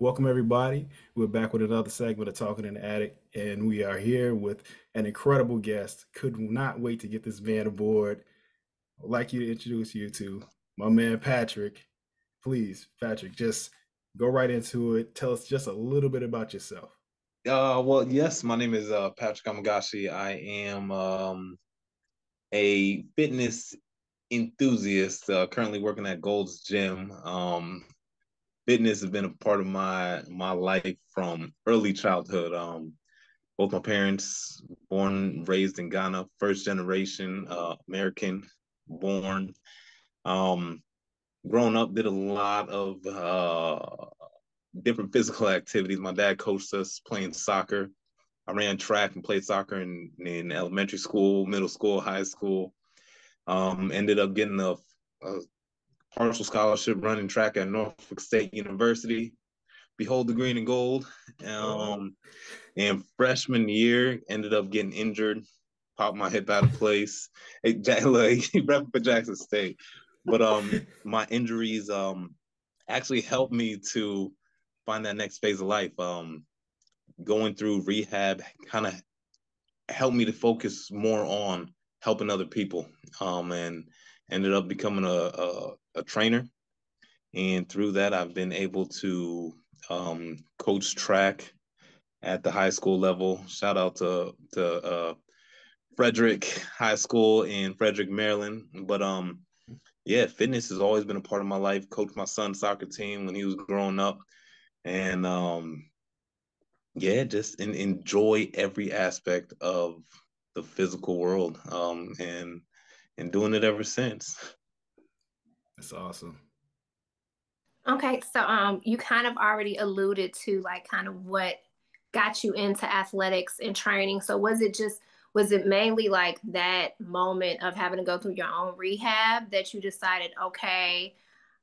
Welcome, everybody. We're back with another segment of Talking in the Attic, and we are here with an incredible guest. Could not wait to get this man aboard. I'd like you to introduce you to my man, Patrick. Please, Patrick, just go right into it. Tell us just a little bit about yourself. Well, yes, my name is Patrick Amegashie. I am a fitness enthusiast, currently working at Gold's Gym. Fitness has been a part of my life from early childhood. Both my parents, born and raised in Ghana, first generation American born. Um, Growing up, did a lot of different physical activities. My dad coached us playing soccer. I ran track and played soccer in elementary school, middle school, high school. Ended up getting a partial scholarship running track at Norfolk State University. Behold the green and gold. Oh, And freshman year, ended up getting injured, popped my hip out of place. Hey, like, rep for Jackson State. But my injuries actually helped me to find that next phase of life. Going through rehab kind of helped me to focus more on helping other people, and ended up becoming a trainer. And through that, I've been able to coach track at the high school level. Shout out to Frederick High School in Frederick, Maryland. But yeah, fitness has always been a part of my life. Coached my son's soccer team when he was growing up, and yeah, just enjoy every aspect of the physical world, and doing it ever since. that's awesome. Okay, so you kind of already alluded to like kind of what got you into athletics and training. So was it mainly like that moment of having to go through your own rehab that you decided, okay,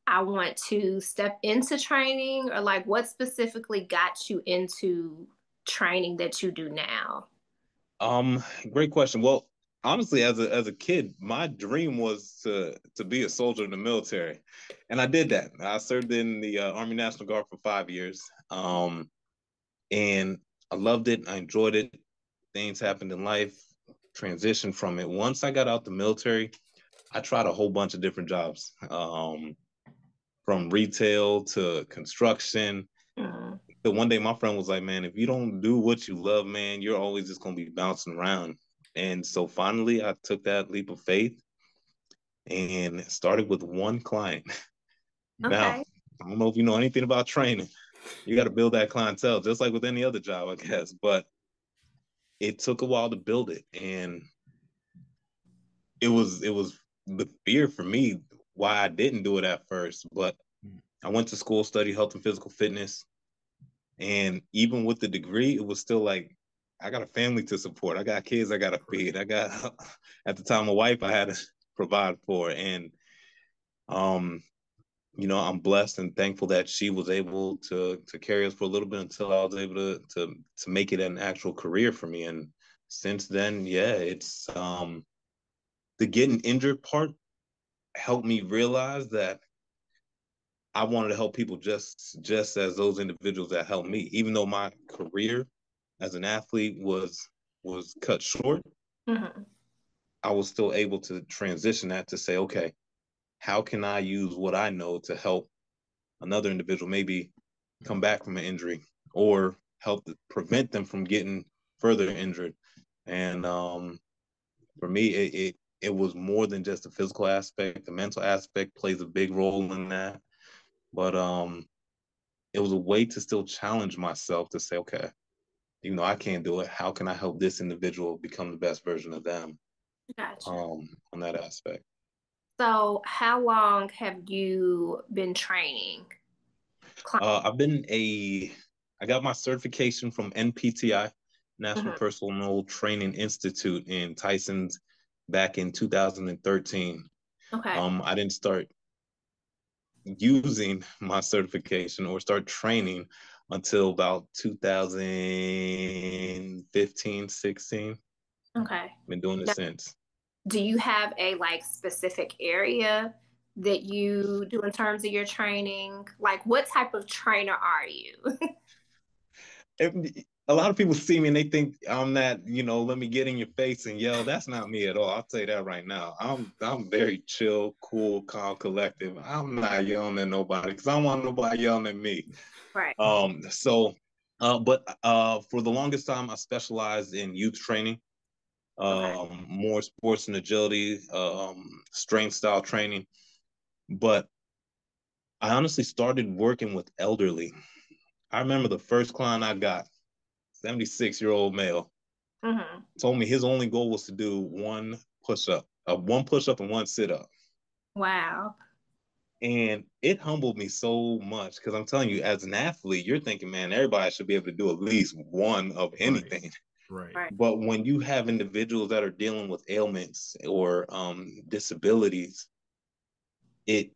I want to step into training, or like what specifically got you into training that you do now? Um, Great question. Well, honestly, as a kid, my dream was to be a soldier in the military, and I did that. I served in the Army National Guard for 5 years, and I loved it. I enjoyed it. Things happened in life, transitioned from it. Once I got out the military, I tried a whole bunch of different jobs, from retail to construction. Mhm. So one day my friend was like, "Man, if you don't do what you love, man, you're always just gonna be bouncing around." And so finally, I took that leap of faith and started with one client. Now, Okay. I don't know if you know anything about training. You got to build that clientele, just like with any other job, I guess. But it took a while to build it, and it was the fear for me why I didn't do it at first. But I went to school, studied health and physical fitness, and even with the degree, it was still like I got a family to support. I got kids I got to feed. I got at the time a wife I had to provide for, and um, I'm blessed and thankful that she was able to carry us for a little bit until I was able to make it an actual career for me. And since then, yeah, it's the getting injured part helped me realize that I wanted to help people just as those individuals that helped me. Even though my career as an athlete was cut short, Mhm. I was still able to transition that to say, okay, how can I use what I know to help another individual maybe come back from an injury or help to prevent them from getting further injured. And for me, it was more than just the physical aspect. The mental aspect plays a big role in that. But it was a way to still challenge myself to say, okay, I can't do it. How can I help this individual become the best version of them, Gotcha. on that aspect? So how long have you been training? I've been I got my certification from NPTI, National Mhm. Personal Training Institute in Tyson's back in 2013. Okay. I didn't start using my certification or start training until about 2015, 16. Okay. Been doing it Now, since. do you have a like specific area that you do in terms of your training? Like, what type of trainer are you? A lot of people see me and they think I'm that, let me get in your face and yell. That's not me at all. I'll tell you that right now. I'm very chill, cool, calm, collective. I'm not yelling at nobody because I don't want nobody yelling at me. Right. But for the longest time, I specialized in youth training, Okay. more sports and agility, strength style training. But I honestly started working with elderly. I remember the first client I got, 76-year-old male, told me his only goal was to do one push up, and one sit up. Wow. And it humbled me so much because I'm telling you, as an athlete, you're thinking, man, everybody should be able to do at least one of anything. Right. But when you have individuals that are dealing with ailments or disabilities, it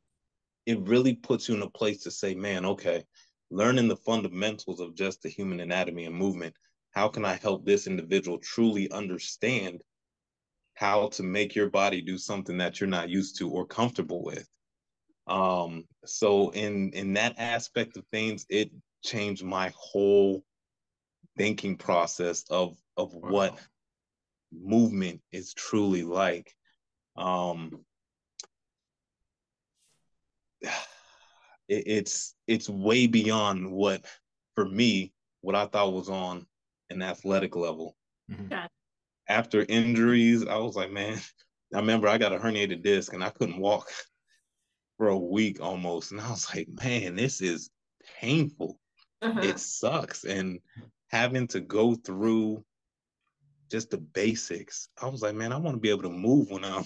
really puts you in a place to say, man, okay, learning the fundamentals of just the human anatomy and movement, how can I help this individual truly understand how to make your body do something that you're not used to or comfortable with? So in that aspect of things, it changed my whole thinking process of what movement is truly like. Um, it's way beyond what, for me, what I thought was on an athletic level. Got After injuries, I was like, man, I remember I got a herniated disc and I couldn't walk for a week almost. And I was like, man, this is painful. It sucks. And having to go through just the basics, I was like, man, I want to be able to move when I'm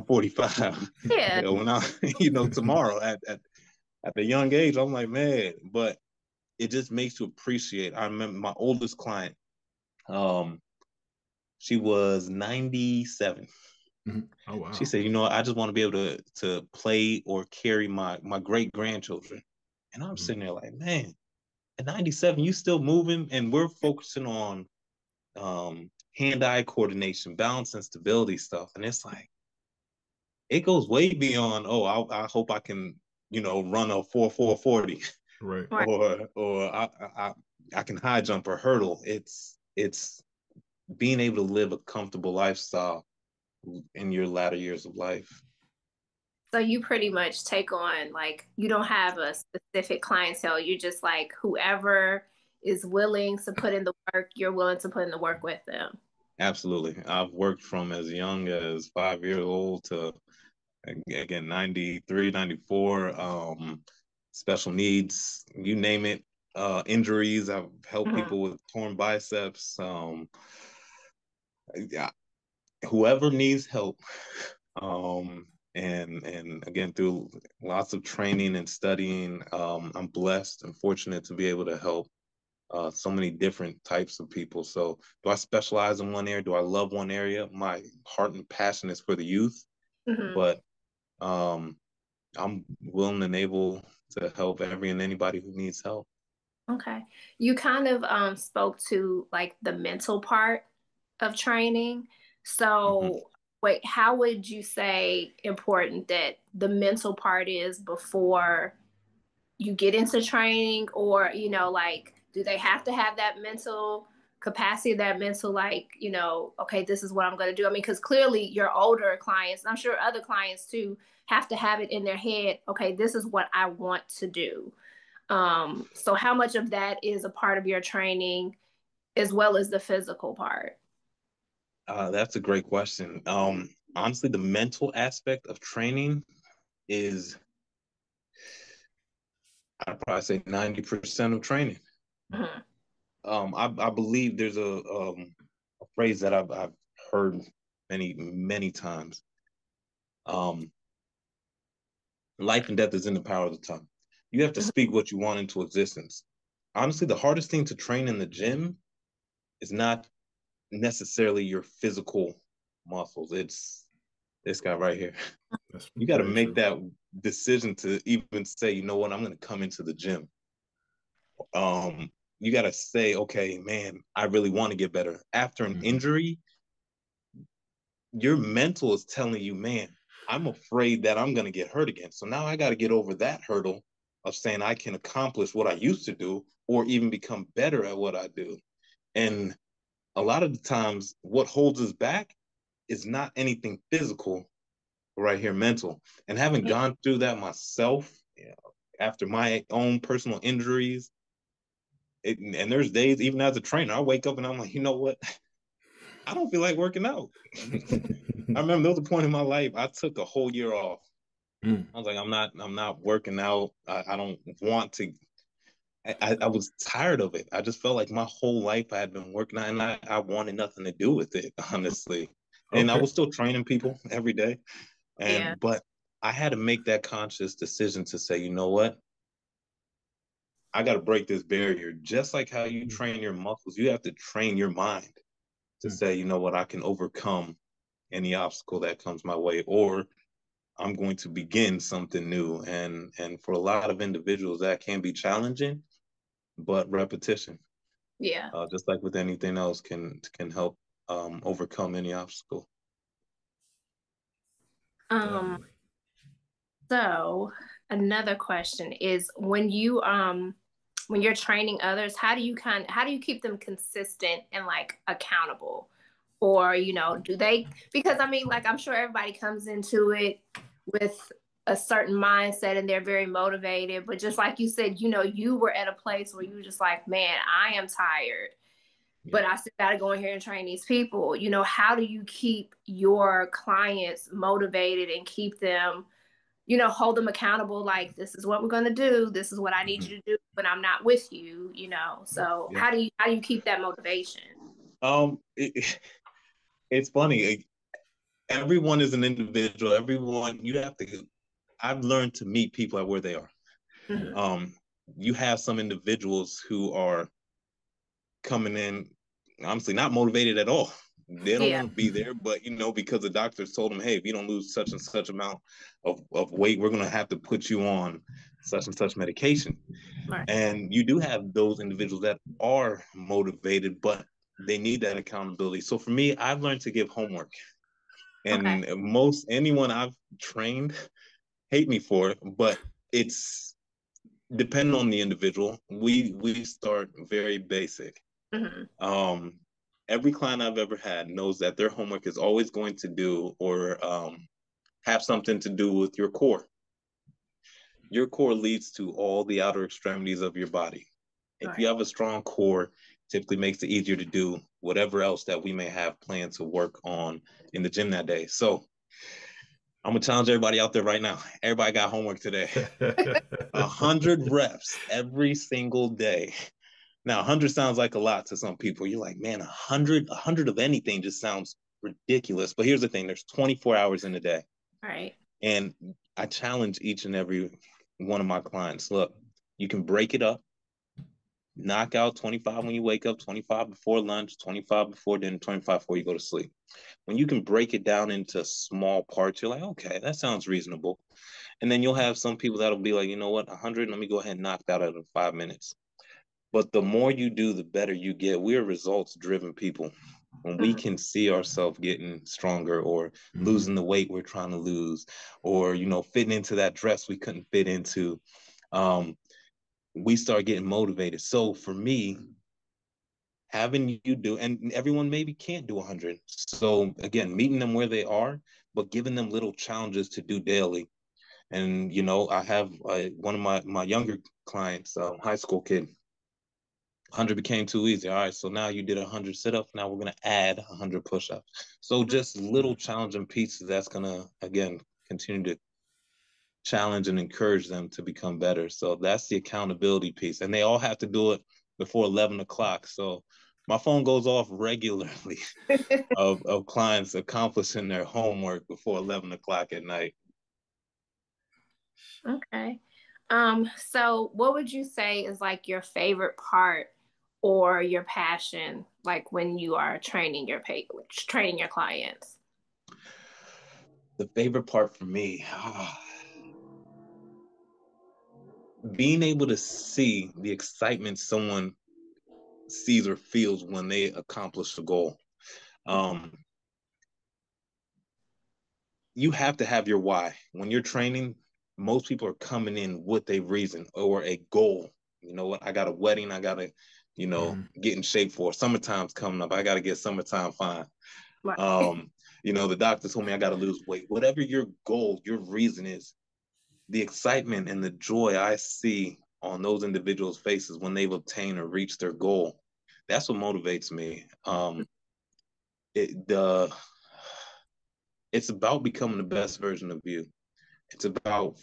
45. Yeah. When I, tomorrow at the young age, I'm like, man, but it just makes you appreciate. I remember my oldest client, she was 97. Oh wow. She said, I just want to be able to play or carry my great grandchildren. And I'm sitting there like, man, at 97, you still moving, and we're focusing on hand-eye coordination, balance, and stability stuff. And it's like, it goes way beyond, I hope I can, run a 4.40. Right. or I can high jump or hurdle. It's being able to live a comfortable lifestyle in your latter years of life. So you pretty much take on, like, you don't have a specific clientele. You just like whoever is willing to put in the work, you're willing to put in the work with them. Absolutely. I've worked from as young as 5 years old to, again, 93, 94, special needs, you name it, injuries. I've helped people with torn biceps. Yeah, whoever needs help. And again, through lots of training and studying, I'm blessed and fortunate to be able to help so many different types of people. So do I specialize in one area? Do I love one area? My heart and passion is for the youth, but I'm willing and able to help every and anybody who needs help. Okay. You kind of spoke to like the mental part of training. So wait, how would you say important that the mental part is before you get into training? Or, like, do they have to have that mental capacity, that mental, like, okay, this is what I'm going to do? I mean, because clearly your older clients, and I'm sure other clients too, have to have it in their head, okay, this is what I want to do. So how much of that is a part of your training as well as the physical part? That's a great question. Honestly, the mental aspect of training is, I'd probably say 90% of training. I believe there's a phrase that I've heard many, many times. Life and death is in the power of the tongue. You have to speak what you want into existence. Honestly, the hardest thing to train in the gym is not necessarily your physical muscles. It's this guy right here. That's You got to very make true. that decision to even say, you know what, I'm going to come into the gym. You got to say, okay, man, I really want to get better. After an injury, your mental is telling you, man, I'm afraid that I'm going to get hurt again. So now I got to get over that hurdle of saying I can accomplish what I used to do or even become better at what I do. And a lot of the times, what holds us back is not anything physical, right here, mental. And having gone through that myself, after my own personal injuries, and there's days, even as a trainer, I wake up and I'm like, you know what? I don't feel like working out. I remember there was a point in my life I took a whole year off. I was like, I'm not working out. I don't want to. I was tired of it. I just felt like my whole life I had been working out, and I wanted nothing to do with it, honestly. And I Okay. was still training people every day, Yeah. but I had to make that conscious decision to say, you know what? I got to break this barrier. Just like how you train your muscles, you have to train your mind to say, you know what, I can overcome any obstacle that comes my way, or I'm going to begin something new. And for a lot of individuals, that can be challenging, but repetition, Yeah. just like with anything else, can help overcome any obstacle. Um, Definitely. so another question is when you're training others, how do you keep them consistent and like accountable? Or, do they, because I mean, like I'm sure everybody comes into it with a certain mindset and they're very motivated, but just like you said, you were at a place where you were just like, man, I am tired, Yeah. but I still got to go in here and train these people. How do you keep your clients motivated and keep them, hold them accountable? Like, this is what we're going to do. This is what I need you to do when I'm not with you. So Yeah. how do you keep that motivation? It's funny. Everyone is an individual. Everyone, you have to. I've learned to meet people at where they are. Mm-hmm. Um, you have some individuals who are coming in, honestly, not motivated at all. They don't Yeah. want to be there, but because the doctors told them, hey, if you don't lose such and such amount of weight, we're going to have to put you on such and such medication. Right. And you do have those individuals that are motivated, but they need that accountability. So for me, I've learned to give homework. Okay. And most anyone I've trained hate me for it, but it's depending on the individual. We start very basic. Mm-hmm. Um, every client I've ever had knows that their homework is always going to do or have something to do with your core. Your core leads to all the outer extremities of your body. If you Right. have a strong core, typically makes it easier to do whatever else that we may have planned to work on in the gym that day. So I'm gonna challenge everybody out there right now. Everybody got homework today. 100 reps every single day. Now, 100 sounds like a lot to some people. You're like, man, 100 of anything just sounds ridiculous. But here's the thing: there's 24 hours in a day, Right. and I challenge each and every one of my clients. Look, you can break it up. Knock out 25 when you wake up, 25 before lunch, 25 before dinner, 25 before you go to sleep. When you can break it down into small parts, you're like, okay, that sounds reasonable. And then you'll have some people that'll be like, you know what, 100, let me go ahead and knock that out in 5 minutes. But the more you do, the better you get. We're results driven people. When we Mm-hmm. can see ourselves getting stronger or Mhm. losing the weight we're trying to lose, or, fitting into that dress we couldn't fit into, we start getting motivated. So for me, having you do, and everyone maybe can't do 100. So again, meeting them where they are, but giving them little challenges to do daily. And, I have one of my younger clients, high school kid, 100 became too easy. All right, so now you did 100 sit-ups. Now we're going to add 100 push-ups. So just little challenging pieces that's going to, again, continue to challenge and encourage them to become better. So that's the accountability piece. And they all have to do it before 11 o'clock. So my phone goes off regularly of clients accomplishing their homework before 11 o'clock at night. Okay. So what would you say is like your favorite part or your passion, like when you are training your clients? The favorite part for me, being able to see the excitement someone sees or feels when they accomplish a goal. Um, you have to have your why. When you're training, most people are coming in with a reason or a goal. You know what? I got a wedding. I got to, get in shape for. Summertime's coming up. I got to get summertime fine. Right. The doctor told me I got to lose weight. Whatever your goal, your reason is, the excitement and the joy I see on those individuals' faces when they've obtained or reached their goal, that's what motivates me. It's about becoming the best version of you. It's about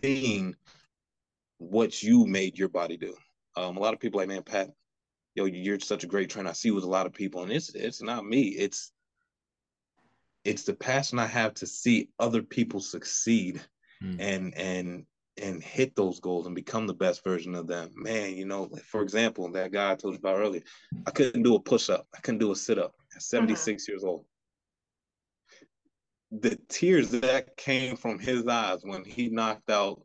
seeing what you made your body do. A lot of people like, man, Pat, you're such a great trainer. I see with a lot of people, and it's not me. It's the passion I have to see other people succeed and hit those goals and become the best version of them. Man, for example, that guy I told you about earlier, I couldn't do a push-up. I couldn't do a sit-up at 76 years old. The tears that came from his eyes when he knocked out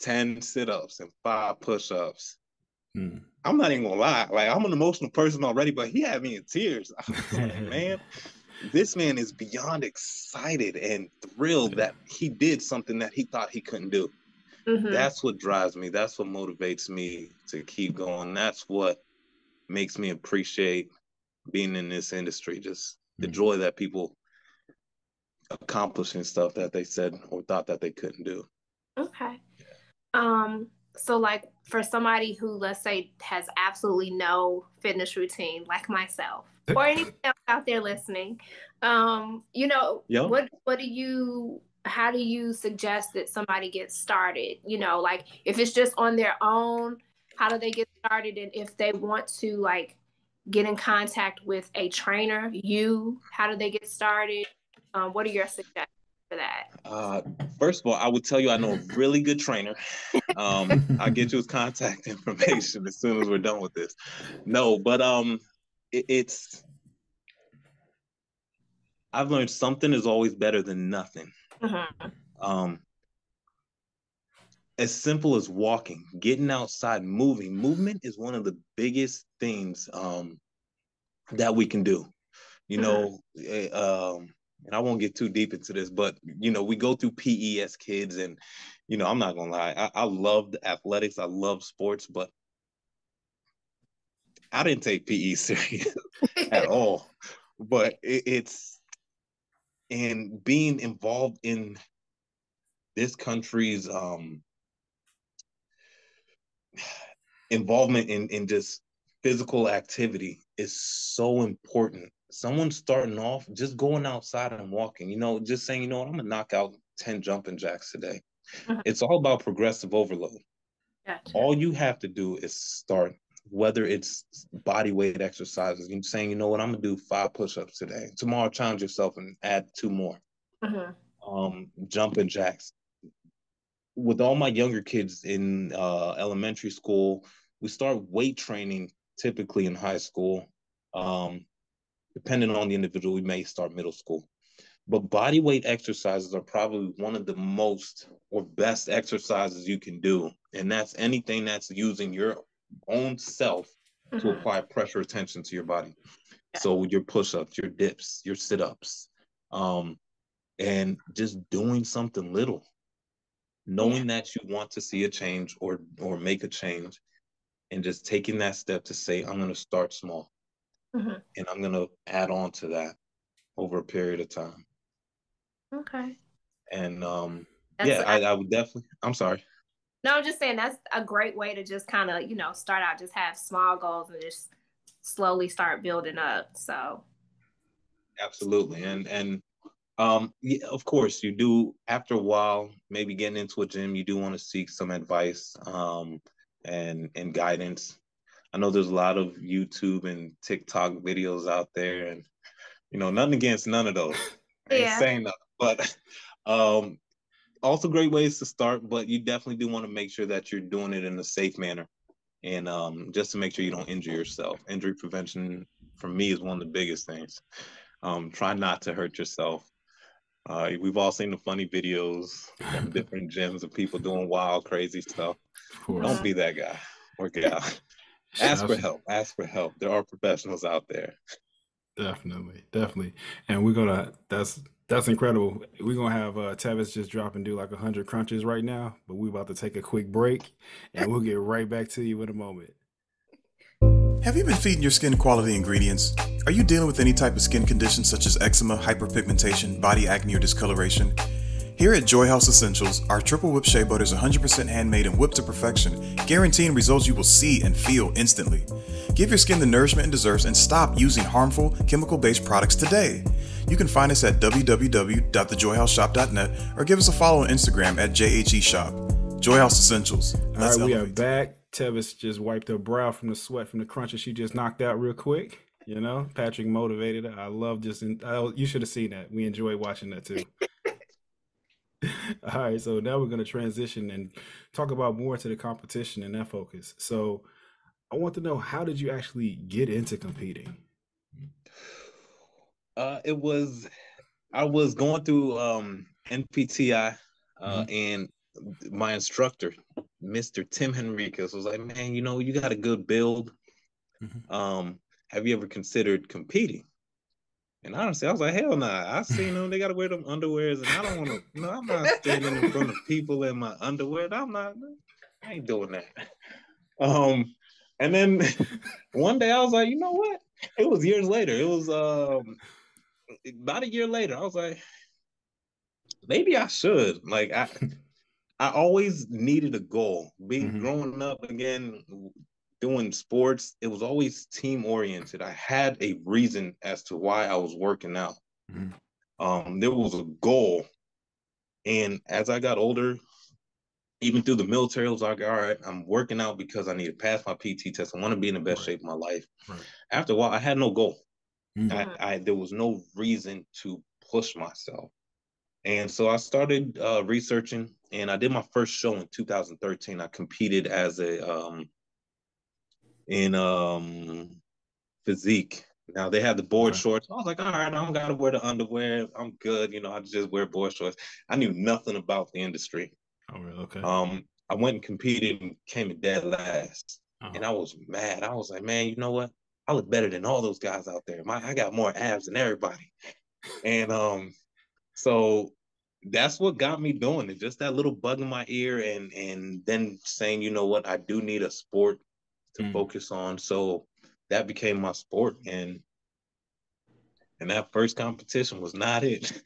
10 sit-ups and 5 push-ups. I'm not even gonna lie, like, I'm an emotional person already, but he had me in tears. I was like, man, this man is beyond excited and thrilled that he did something that he thought he couldn't do. That's what drives me. That's what motivates me to keep going. That's what makes me appreciate being in this industry. Just the joy that people accomplishing stuff that they said or thought that they couldn't do. Okay. So like for somebody who, let's say, has absolutely no fitness routine, like myself, or anyone else out there listening, how do you suggest that somebody gets started? Like if it's just on their own, how do they get started? And if they want to like get in contact with a trainer, how do they get started? What are your suggestions for that? First of all, I would tell you I know a really good trainer. I'll get you his contact information as soon as we're done with this. No, but I've learned something is always better than nothing. As simple as walking, getting outside, moving. Movement is one of the biggest things that we can do. And I won't get too deep into this, but we go through PE as kids, and I'm not gonna lie, I loved athletics, I love sports, but I didn't take PE serious at all. But it's and being involved in this country's involvement in just physical activity is so important. Someone starting off just going outside and walking, just saying, I'm gonna knock out 10 jumping jacks today. It's all about progressive overload. Gotcha. All you have to do is start, whether it's body weight exercises, you're saying, I'm gonna do 5 push-ups today. Tomorrow, challenge yourself and add 2 more. Jumping jacks. With all my younger kids in elementary school, we start weight training typically in high school. Depending on the individual, we may start middle school. But body weight exercises are probably one of the most or best exercises you can do. And that's anything that's using your own self to apply pressure attention to your body. So your push-ups, your dips, your sit-ups, and just doing something little. Knowing that you want to see a change or make a change, and just taking that step to say, I'm going to start small. And I'm going to add on to that over a period of time. Okay. And I would definitely, I'm sorry. No, I'm just saying that's a great way to just kind of, start out, just have small goals and just slowly start building up. So. Absolutely. And yeah, of course you do, after a while, maybe getting into a gym, you do want to seek some advice and guidance. I know there's a lot of YouTube and TikTok videos out there, and nothing against none of those. I ain't saying nothing, but also great ways to start. But you definitely do want to make sure that you're doing it in a safe manner, and just to make sure you don't injure yourself. Injury prevention for me is one of the biggest things. Try not to hurt yourself. We've all seen the funny videos from different gyms of people doing wild, crazy stuff. Don't be that guy or gal. Ask for help. Ask for help. There are professionals out there. Definitely. And we're gonna, that's That's incredible. We're gonna have Tevis just drop and do like 100 crunches right now, but we're about to take a quick break, and we'll get right back to you in a moment. Have you been feeding your skin quality ingredients? Are you dealing with any type of skin conditions such as eczema, hyperpigmentation, body acne, or discoloration? Here at Joy House Essentials, our triple whip shea butter is 100% handmade and whipped to perfection, guaranteeing results you will see and feel instantly. Give your skin the nourishment it deserves and stop using harmful, chemical-based products today. You can find us at www.thejoyhouseshop.net or give us a follow on Instagram at JHEShop. Joy House Essentials. All right, we are back. Tevis just wiped her brow from the sweat from the crunches she just knocked out real quick. You know, Patrick motivated her. I love just, you should have seen that. We enjoy watching that too. All right, so now we're going to transition and talk about more to the competition and that focus. So I want to know, how did you actually get into competing? I was going through NPTI, Mhm. and my instructor, Mr. Tim Henriquez, was like, man, you got a good build. Mhm. Have you ever considered competing? And honestly, I was like, hell nah. I seen them. They got to wear them underwears, and I don't want to. No, I'm not standing in front of people in my underwear. I ain't doing that. And then one day I was like, you know what? It was years later. It was about a year later. I was like, maybe I should. Like I always needed a goal. Being Mhm. growing up again, doing sports, it was always team oriented. I had a reason as to why I was working out. Mhm. There was a goal, and as I got older, even through the military, I was like, all right, I'm working out because I need to pass my PT test. I want to be in the best Right. shape of my life. Right. After a while, I had no goal. Mhm. I there was no reason to push myself. And so I started researching, and I did my first show in 2013. I competed as a in physique. Now they had the board Okay. shorts. I was like, all right, I don't gotta wear the underwear. I'm good. I just wear board shorts. I knew nothing about the industry. Oh, really? Okay. I went and competed and came in dead last. And Uh-huh. I was mad. I was like, man, you know what? I look better than all those guys out there. I got more abs than everybody. And so that's what got me doing it. Just that little bug in my ear, and then saying, you know what, I do need a sport to Mm. focus on. So that became my sport, and that first competition was not it.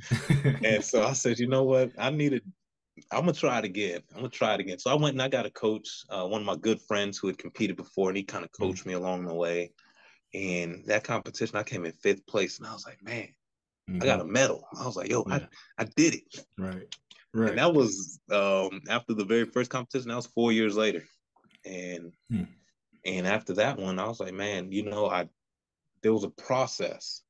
And so I said, you know what, I'm gonna try it again. I'm gonna try it again. So I went and I got a coach, one of my good friends who had competed before, and he kind of Mm. coached me along the way. And that competition, I came in fifth place, and I was like, man, I got Mhm. a medal. I was like, yo, I Yeah. I did it. Right. And Right. that was after the very first competition. That was 4 years later, and Mm. and after that one, I was like, man, I there was a process,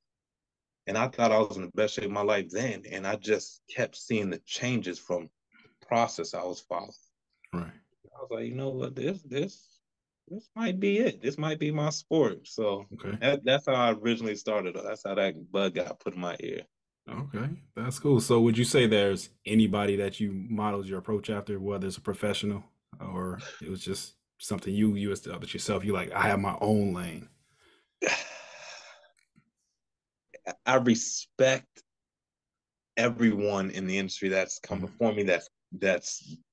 and I thought I was in the best shape of my life then, and I just kept seeing the changes from process I was following. Right. I was like, you know what, this might be it. This might be my sport. So Okay. that's how I originally started. That's how that bug got put in my ear. Okay. That's cool. So would you say there's anybody that you modeled your approach after, whether it's a professional or it was just something you established yourself? You like, I have my own lane. I respect everyone in the industry that's come Mhm. before me, that's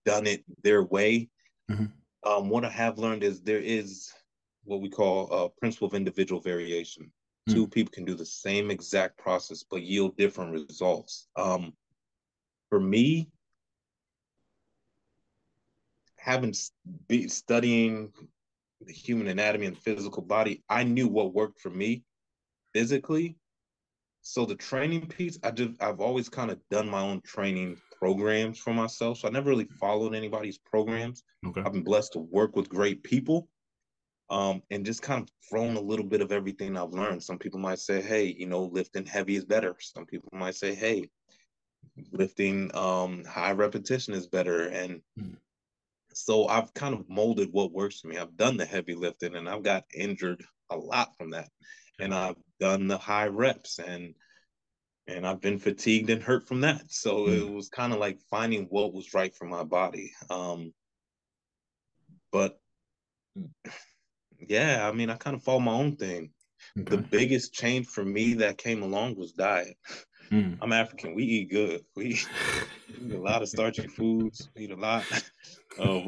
done it their way. Mhm. What I have learned is there is what we call a principle of individual variation. Two Mm. people can do the same exact process but yield different results. For me, having be studying the human anatomy and physical body, I knew what worked for me physically. So the training piece, I've always kind of done my own training programs for myself. So I never really followed anybody's programs. Okay. I've been blessed to work with great people, and just kind of thrown a little bit of everything I've learned. Some people might say, hey, lifting heavy is better. Some people might say, hey, lifting high repetition is better. And Mm. so I've kind of molded what works for me. I've done the heavy lifting, and I've got injured a lot from that. And Yeah. I've done the high reps, and I've been fatigued and hurt from that. So it Mm. was kind of like finding what was right for my body. But yeah, I mean, I kind of follow my own thing. The Okay. biggest change for me that came along was diet. I'm African. We eat good. We eat a lot of starchy foods. We eat a lot of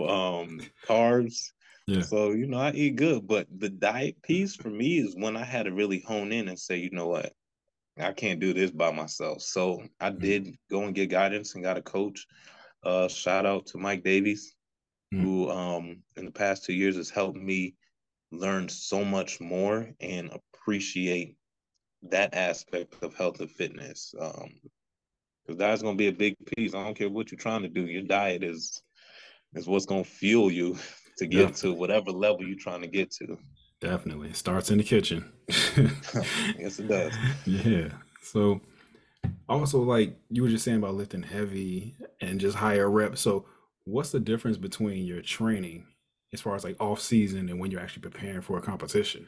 carbs. Yeah. So, I eat good. But the diet piece for me is when I had to really hone in and say, you know what? I can't do this by myself. So I did go and get guidance and got a coach. Shout out to Mike Davies, who in the past 2 years has helped me learn so much more and appreciate that aspect of health and fitness. Because that's going to be a big piece. I don't care what you're trying to do. Your diet is what's going to fuel you to get to whatever level you're trying to get to. Definitely. It starts in the kitchen. Yes, it does. Yeah. So also, like you were just saying about lifting heavy and just higher reps. So what's the difference between your training as far as like off season and when you're actually preparing for a competition?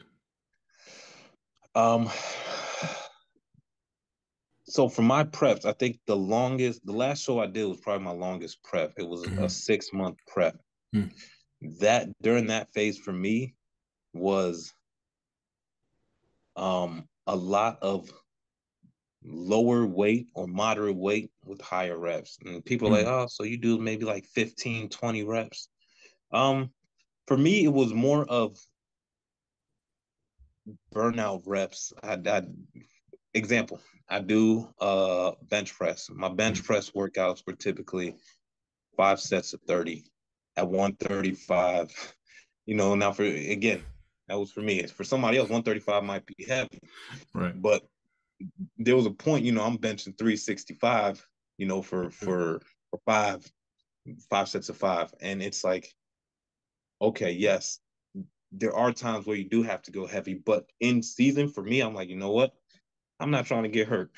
So for my preps, I think the last show I did was probably my longest prep. It was a 6-month prep. That during that phase for me was a lot of lower weight or moderate weight with higher reps. And people are like, oh, so you do maybe like 15, 20 reps. For me, it was more of burnout reps. Example, I do bench press. My bench press workouts were typically 5 sets of 30 at 135. Now that was for me. For somebody else, 135 might be heavy. Right. But there was a point, I'm benching 365, for five sets of 5. And it's like, okay, yes, there are times where you do have to go heavy, but in season for me, I'm like, you know what? I'm not trying to get hurt.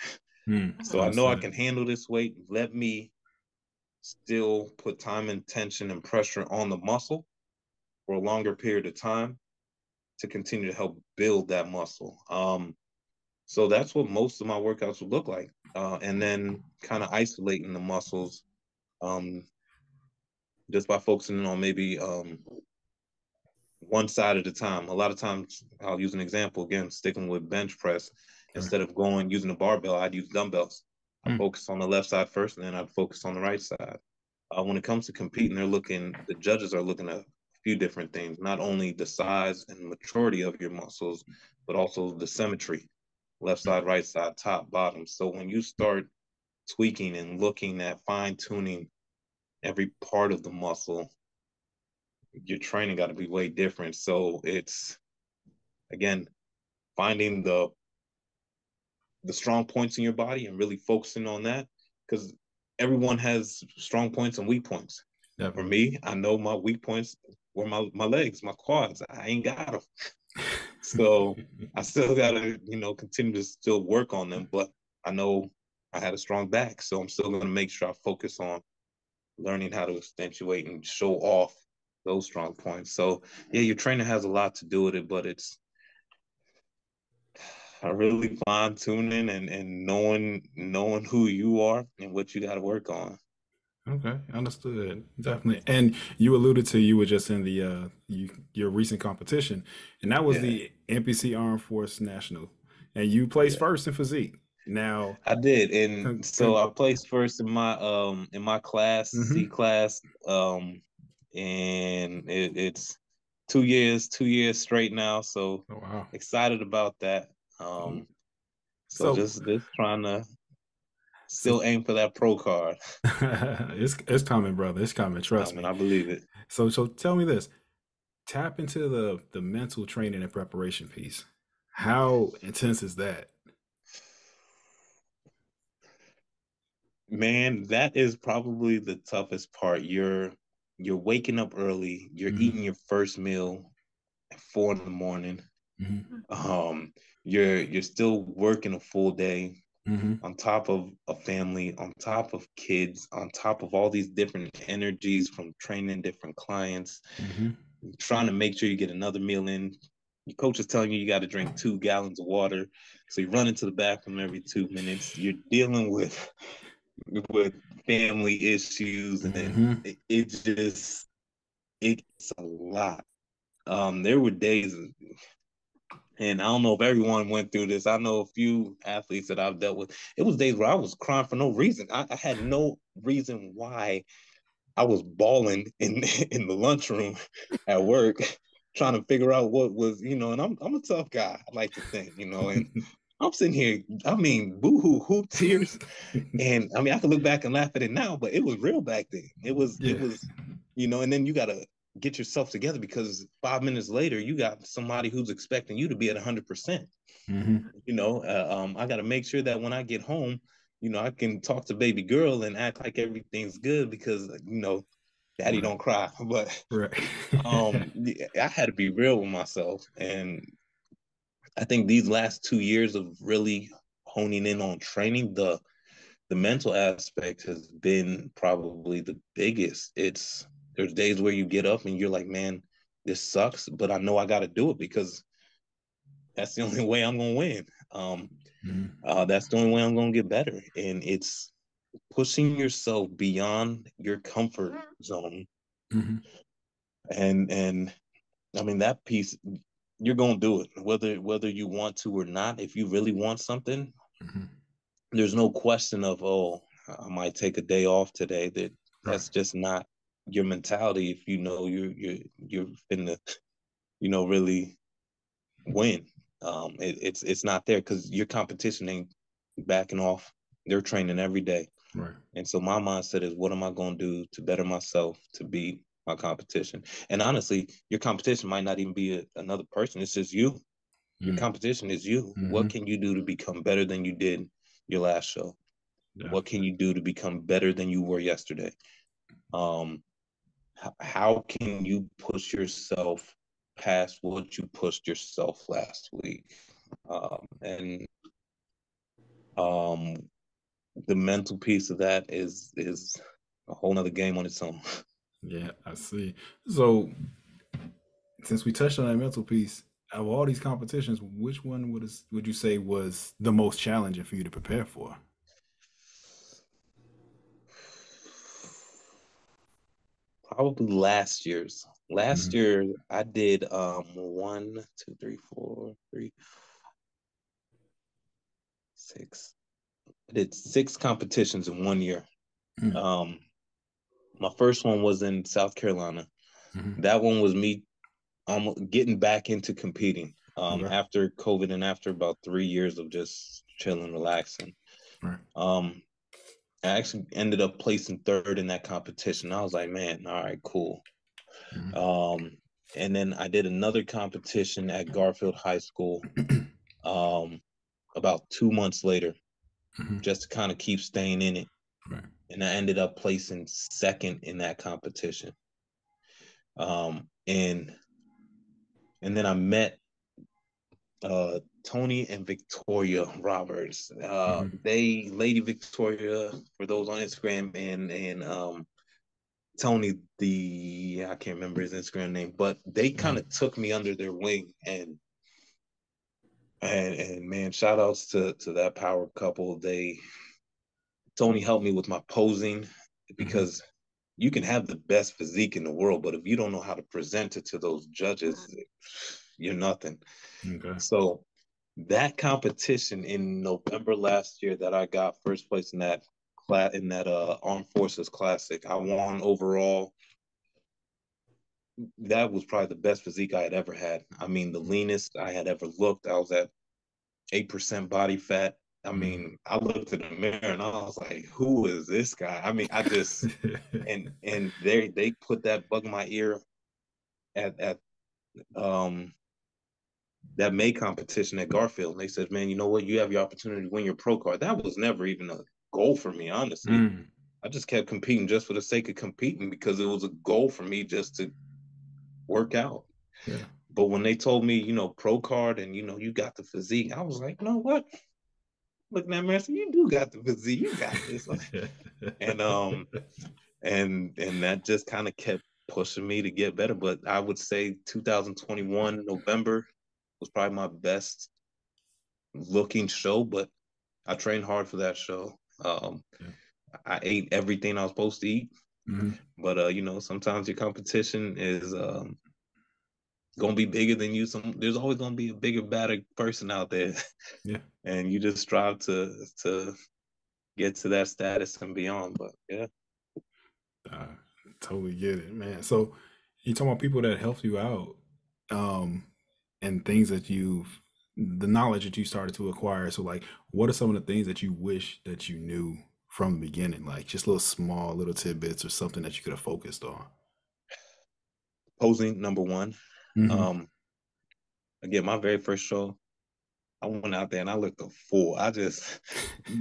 So I know I can handle this weight. Let me still put time and tension and pressure on the muscle for a longer period of time to continue to help build that muscle. So that's what most of my workouts would look like. And then kind of isolating the muscles just by focusing on maybe one side at a time. A lot of times I'll use an example, again, sticking with bench press. Instead of using a barbell, I'd use dumbbells. I focus on the left side first, and then I'd focus on the right side. When it comes to competing, the judges are looking at a few different things, not only the size and maturity of your muscles, but also the symmetry, left side, right side, top, bottom. So when you start tweaking and looking at fine tuning every part of the muscle, your training got to be way different. So it's, again, finding the strong points in your body and really focusing on that, because everyone has strong points and weak points. For me, I know my weak points were my legs, my quads. I ain't got them. So I still got to, continue to still work on them. But I know I had a strong back. So I'm still going to make sure I focus on learning how to accentuate and show off those strong points. So, yeah, your trainer has a lot to do with it, but it's really fine tuning and knowing who you are and what you got to work on. Okay, understood. Definitely. And you alluded to you were just in the your recent competition, and that was the NPC Armed Force National, and you placed first in physique. Now I did, and so I placed first in my class, C class, and it's 2 years straight now. So excited about that. So just trying to still aim for that pro card. It's coming, brother. It's coming. Trust me. I believe it. So tell me this. Tap into the mental training and preparation piece. How intense is that? Man, that is probably the toughest part. You're waking up early. You're eating your first meal at 4 a.m. You're still working a full day on top of a family, on top of kids, on top of all these different energies from training different clients, trying to make sure you get another meal in. Your coach is telling you got to drink 2 gallons of water. So you run into the bathroom every 2 minutes. You're dealing with family issues, and it's a lot. There were days, And I don't know if everyone went through this. I know a few athletes that I've dealt with. It was days where I was crying for no reason. I had no reason why I was bawling in in the lunchroom at work, trying to figure out what was, and I'm a tough guy, I like to think, and I'm sitting here, I mean, boo-hoo, tears. And I mean, I can look back and laugh at it now, but it was real back then. It was, and then you gotta get yourself together, because 5 minutes later, you got somebody who's expecting you to be at 100%. I got to make sure that when I get home, I can talk to baby girl and act like everything's good, because daddy don't cry. But I had to be real with myself, and I think these last 2 years of really honing in on training, the mental aspect has been probably the biggest. There's days where you get up and you're like, man, this sucks, but I know I got to do it, because that's the only way I'm gonna win. That's the only way I'm gonna get better. And it's pushing yourself beyond your comfort zone. And I mean, that piece, you're gonna do it whether you want to or not. If you really want something, there's no question of, oh, I might take a day off today. That's just not your mentality. If you know you're finna, really win. It's not there, because your competition ain't backing off. They're training every day. Right. And so my mindset is, what am I going to do to better myself, to beat my competition? And honestly, your competition might not even be another person. It's just you. Your competition is you. What can you do to become better than you did your last show? Yeah. What can you do to become better than you were yesterday? How can you push yourself past what you pushed yourself last week? And the mental piece of that is a whole nother game on its own. Yeah, I see. So since we touched on that mental piece, of all these competitions, which one would you say was the most challenging for you to prepare for? Probably last year's. Last year I did 6. I did 6 competitions in 1 year. My first one was in South Carolina. That one was me getting back into competing after COVID, and after about 3 years of just chilling, relaxing. I actually ended up placing 3rd in that competition. I was like, man, all right, cool. And then I did another competition at Garfield High School about 2 months later, just to kind of keep staying in it. And I ended up placing 2nd in that competition. And then I met Tony and Victoria Roberts. Lady Victoria, for those on Instagram, and Tony, I can't remember his Instagram name, but they kind of took me under their wing, and man, shout outs to that power couple. Tony helped me with my posing, because you can have the best physique in the world, but if you don't know how to present it to those judges, you're nothing. So that competition in November last year, that I got 1st place in that Armed Forces Classic, I won overall. That was probably the best physique I had ever had. I mean, the leanest I had ever looked. I was at 8% body fat. I mean, I looked in the mirror and I was like, who is this guy? I mean, I just and they put that bug in my ear at that May competition at Garfield. And they said, man, you know what? You have your opportunity to win your pro card. That was never even a goal for me, honestly. I just kept competing just for the sake of competing, because it was a goal for me just to work out. Yeah. But when they told me, pro card and, you got the physique, I was like, you know what? Looking at me, I said, you do got the physique. You got this. and that just kind of kept pushing me to get better. But I would say 2021 November was probably my best looking show, but I trained hard for that show. I ate everything I was supposed to eat, but sometimes your competition is gonna be bigger than you. There's always gonna be a bigger, badder person out there. Yeah. And you just strive to get to that status and beyond. But yeah. Uh, totally get it, man. So you talking about people that helped you out, and things that the knowledge that you started to acquire. So like, what are some of the things that you wish that you knew from the beginning? Like just little small little tidbits or something that you could have focused on. Posing, number one. Mm-hmm. Again, my very first show, I went out there and I looked a fool.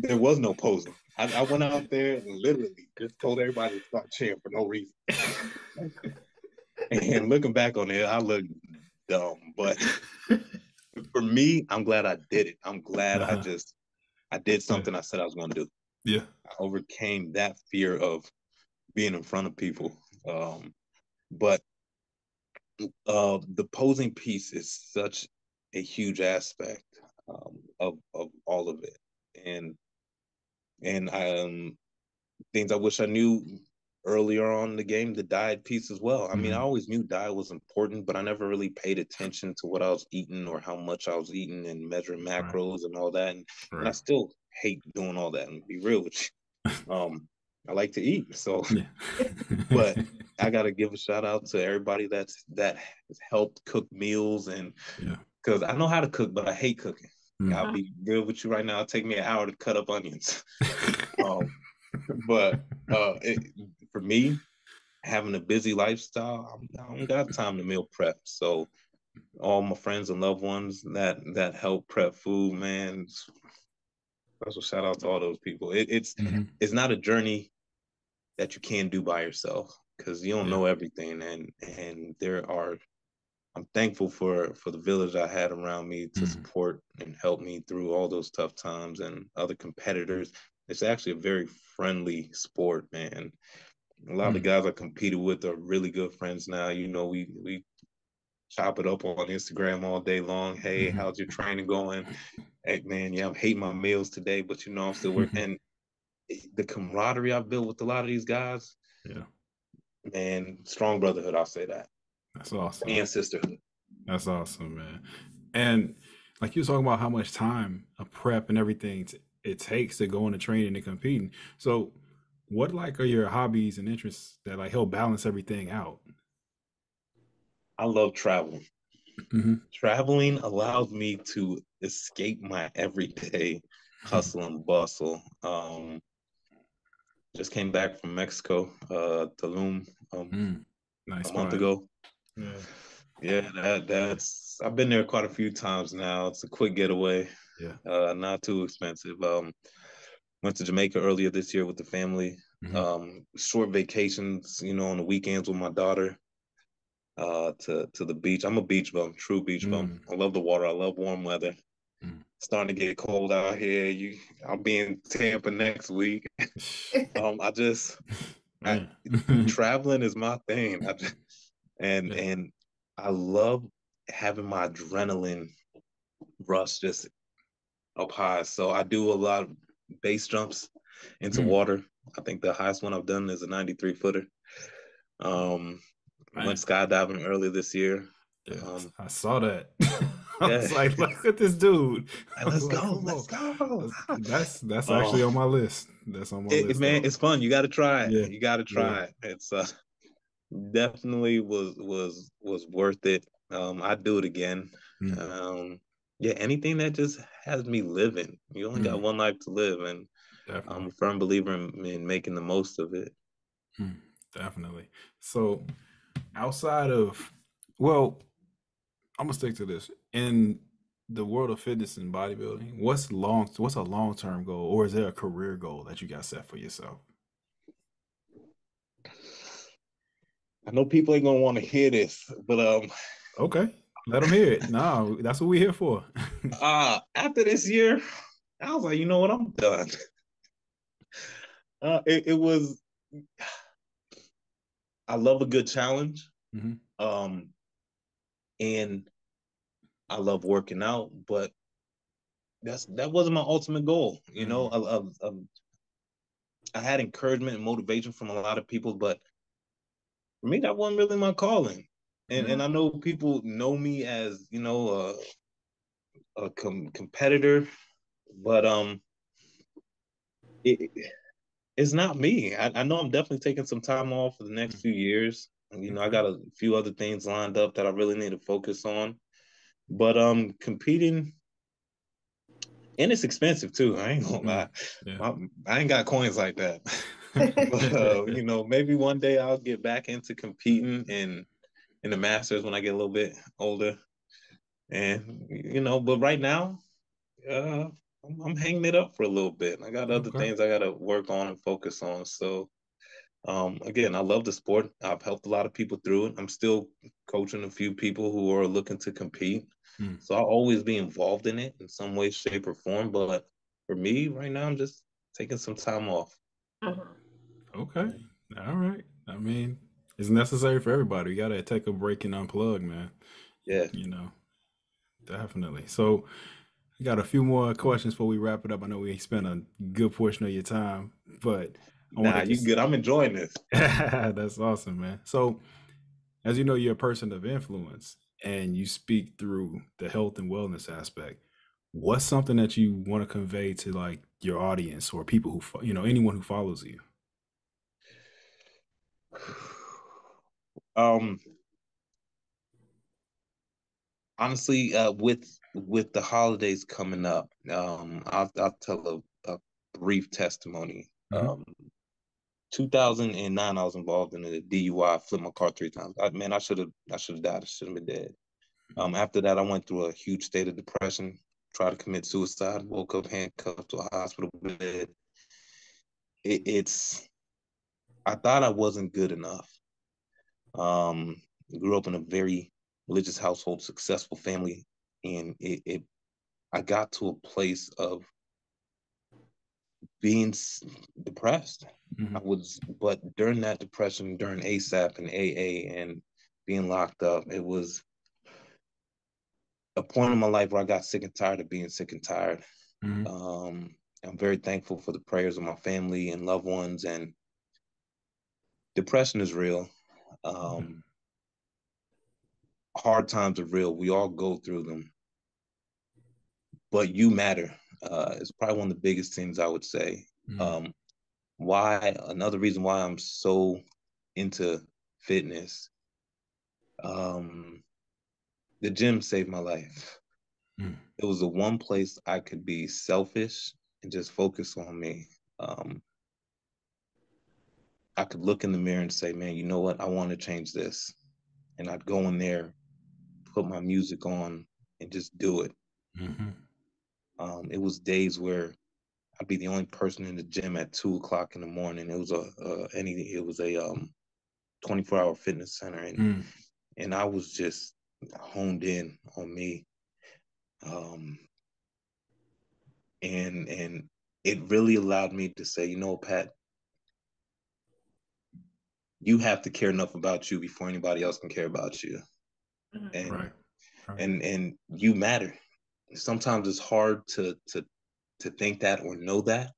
There was no posing. I went out there and literally just told everybody to start cheering for no reason. And looking back on it, I look dumb. But for me, I'm glad I did it. I'm glad I did something I said I was going to do. Yeah. I overcame that fear of being in front of people. But the posing piece is such a huge aspect of all of it, and things I wish I knew earlier on in the game, the diet piece as well. I mean, I always knew diet was important, but I never really paid attention to what I was eating or how much I was eating and measuring macros and all that. And I still hate doing all that. And be real with you, I like to eat, so. Yeah. But I gotta give a shout out to everybody that has helped cook meals, and because I know how to cook, but I hate cooking. I'll be real with you right now. It'll take me an hour to cut up onions. But for me, having a busy lifestyle, I don't got time to meal prep. So all my friends and loved ones that help prep food, man, special shout out to all those people. It's not a journey that you can do by yourself, because you don't know everything, and I'm thankful for the village I had around me to support and help me through all those tough times, and other competitors. It's actually a very friendly sport, man. A lot of the guys I competed with are really good friends now. You know, we chop it up on Instagram all day long. Hey, how's your training going? Hey, man, yeah, I'm hating my meals today, but you know, I'm still working. And the camaraderie I've built with a lot of these guys, man, strong brotherhood, I'll say that. That's awesome. And sisterhood. That's awesome, man. And like you were talking about how much time a prep and everything it takes to go into training and competing. So what like are your hobbies and interests that like help balance everything out? I love traveling. Traveling allows me to escape my everyday hustle and bustle. Just came back from Mexico, Tulum, nice a month spot. ago. That's I've been there quite a few times now. It's a quick getaway. Not too expensive. Went to Jamaica earlier this year with the family. Short vacations, you know, on the weekends with my daughter. To the beach. I'm a beach bum, true beach bum. I love the water. I love warm weather. Starting to get cold out here. I'll be in Tampa next week. Traveling is my thing. And I love having my adrenaline rush just up high. So I do a lot of base jumps into water. I think the highest one I've done is a 93 footer. Went skydiving earlier this year. I saw that. I was like, look at this dude. Let's go. That's actually on my list. That's on my list. Man, it's fun. You got to try it. You got to try it. It's definitely was worth it. I'd do it again. Anything that just has me living. You only got one life to live, and I'm a firm believer in making the most of it. Definitely. So outside of, well, I'm gonna stick to this. In the world of fitness and bodybuilding, what's a long-term goal, or is there a career goal that you got set for yourself? I know people ain't gonna want to hear this, but okay, let them hear it. No, that's what we're here for. After this year, I was like, you know what, I'm done. It was. I love a good challenge, and I love working out, but that wasn't my ultimate goal. You know, I had encouragement and motivation from a lot of people, but for me, that wasn't really my calling. And I know people know me as, you know, a competitor, but it, it's not me. I know I'm definitely taking some time off for the next few years. You know, I got a few other things lined up that I really need to focus on. But competing, and it's expensive too. I ain't gonna lie. Yeah. I ain't got coins like that. But you know, maybe one day I'll get back into competing in the Masters when I get a little bit older. And you know, but right now, I'm hanging it up for a little bit. I got other things I gotta work on and focus on. So again, I love the sport. I've helped a lot of people through it. I'm still coaching a few people who are looking to compete. So I'll always be involved in it in some way, shape, or form. But for me, right now, I'm just taking some time off. Okay. All right. I mean, it's necessary for everybody. You got to take a break and unplug, man. Yeah. You know, definitely. So, I got a few more questions before we wrap it up. I know we spent a good portion of your time, but I want Nah, to you just. good. I'm enjoying this. That's awesome, man. So, as you know, you're a person of influence and you speak through the health and wellness aspect. What's something that you want to convey to like your audience or people who, anyone who follows you? Um, honestly, with the holidays coming up, I'll tell a brief testimony. 2009, I was involved in a DUI. I flipped my car 3 times. Man, I should have died. I should have been dead. After that, I went through a huge state of depression. Tried to commit suicide. Woke up handcuffed to a hospital bed. It's. I thought I wasn't good enough. Grew up in a very religious household, successful family, and I got to a place of being depressed. But during that depression, during ASAP and AA and being locked up, it was a point in my life where I got sick and tired of being sick and tired. I'm very thankful for the prayers of my family and loved ones. And depression is real. Hard times are real. We all go through them. But you matter. It's probably one of the biggest things I would say. Another reason why I'm so into fitness, the gym saved my life. It was the one place I could be selfish and just focus on me. I could look in the mirror and say, man, you know what? I want to change this. And I'd go in there, put my music on, and just do it. It was days where I'd be the only person in the gym at 2:00 in the morning. It was a 24-hour fitness center, and I was just honed in on me. And it really allowed me to say, you know, Pat, you have to care enough about you before anybody else can care about you. And and you matter. Sometimes it's hard to think that or know that.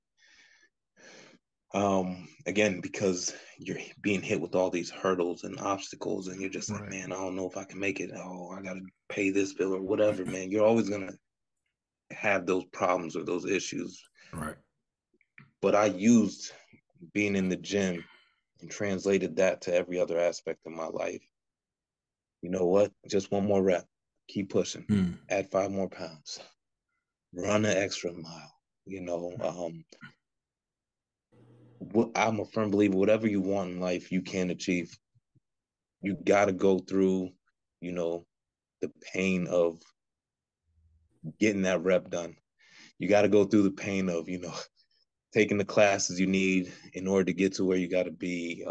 Again, because you're being hit with all these hurdles and obstacles, and you're just like, man, I don't know if I can make it. Oh, I gotta pay this bill or whatever, man. You're always gonna have those problems or those issues. Right. But I used being in the gym and translated that to every other aspect of my life. You know what? Just one more rep. Keep pushing. Add 5 more pounds. Run an extra mile. You know, I'm a firm believer, whatever you want in life, you can achieve. You got to go through, you know, the pain of getting that rep done. You got to go through the pain of, you know, taking the classes you need in order to get to where you got to be,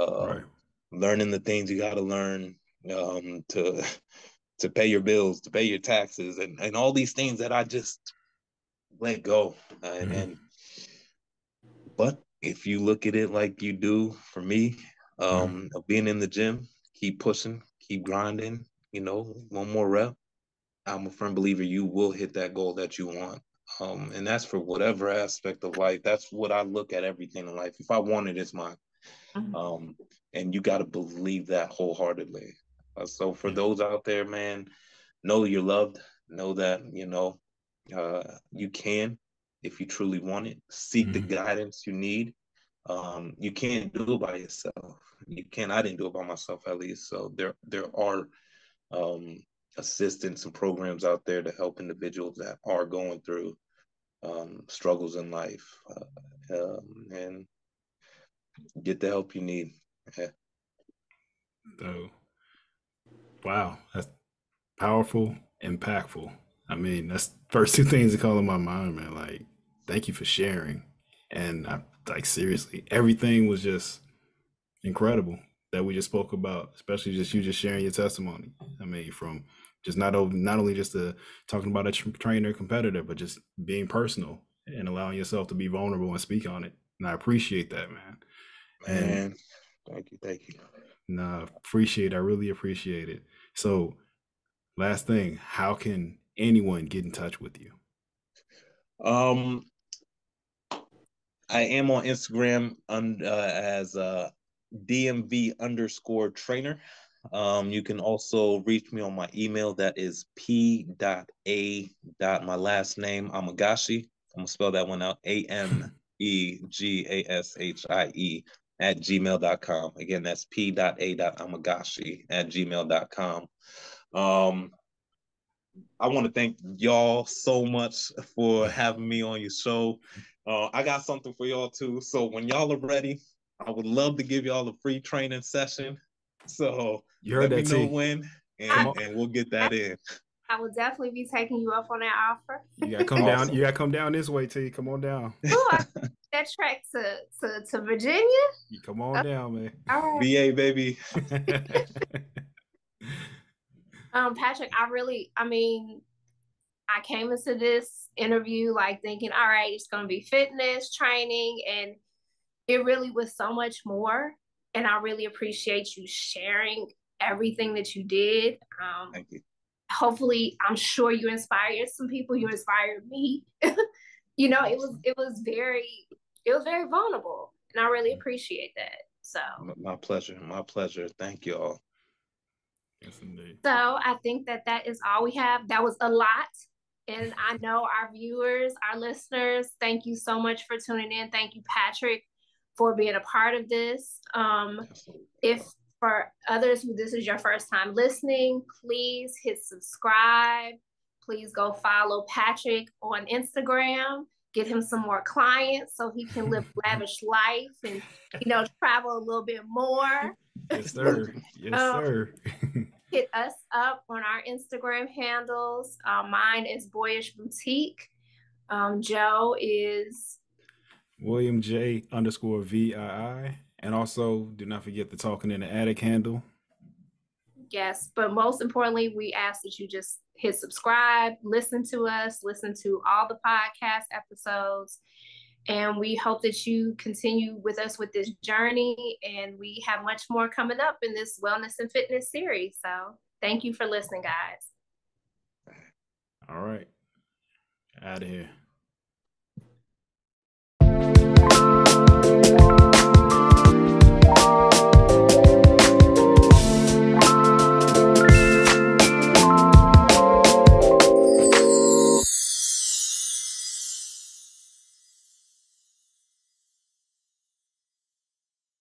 learning the things you got to learn to pay your bills, to pay your taxes, and all these things that I just let go. But if you look at it like you do for me, of being in the gym, keep pushing, keep grinding, you know, one more rep, I'm a firm believer you will hit that goal that you want. And that's for whatever aspect of life. That's what I look at everything in life. If I want it, it's mine. And you got to believe that wholeheartedly. So for those out there, man, know you're loved. Know that, you can, if you truly want it, seek the guidance you need. You can't do it by yourself. You can't. I didn't do it by myself, at least. So there are assistance and programs out there to help individuals that are going through struggles in life, and get the help you need. Yeah. So, wow, that's powerful, impactful. I mean, that's first two things that call in my mind, man. Like, thank you for sharing. And I like seriously, everything was just incredible that we just spoke about, especially just you just sharing your testimony. I mean, from just not only just talking about a trainer competitor, but just being personal and allowing yourself to be vulnerable and speak on it. And I appreciate that, man. Man, thank you. No, I really appreciate it. So, last thing, how can anyone get in touch with you? I am on Instagram as DMV_trainer. You can also reach me on my email. That is p.a. my last name, Amegashie. I'm gonna spell that one out. AMEGASHIE @gmail.com. Again, that's p.a.amegashie @gmail.com. I want to thank y'all so much for having me on your show. I got something for y'all too. So when y'all are ready, I would love to give y'all a free training session. So you heard let me that, know T. when, and we'll get that in. I will definitely be taking you up on that offer. You gotta come Awesome. down. You gotta come down this way, T. Come on down. Ooh, that trek to Virginia. You come on down, man. All right. VA, baby. Patrick, I came into this interview like thinking, all right, it's going to be fitness training, and it really was so much more. And I really appreciate you sharing everything that you did. Thank you. Hopefully, I'm sure you inspired some people. You inspired me. It was very vulnerable, and I really appreciate that. So my pleasure. Thank you all. Yes, indeed. So I think that is all we have. That was a lot. And I know our viewers, our listeners, thank you so much for tuning in. Thank you, Patrick, for being a part of this. If for others who this is your first time listening, please hit subscribe. Please go follow Patrick on Instagram. Get him some more clients so he can live lavish life and, travel a little bit more. Yes, sir. Yes, sir. Hit us up on our Instagram handles. Mine is Boyish Boutique. Joe is William J _VII. And also, do not forget the Talking in the Attic handle. Yes, but most importantly, we ask that you just hit subscribe, listen to us, listen to all the podcast episodes. And we hope that you continue with us with this journey. And we have much more coming up in this wellness and fitness series. So thank you for listening, guys. All right. Out of here.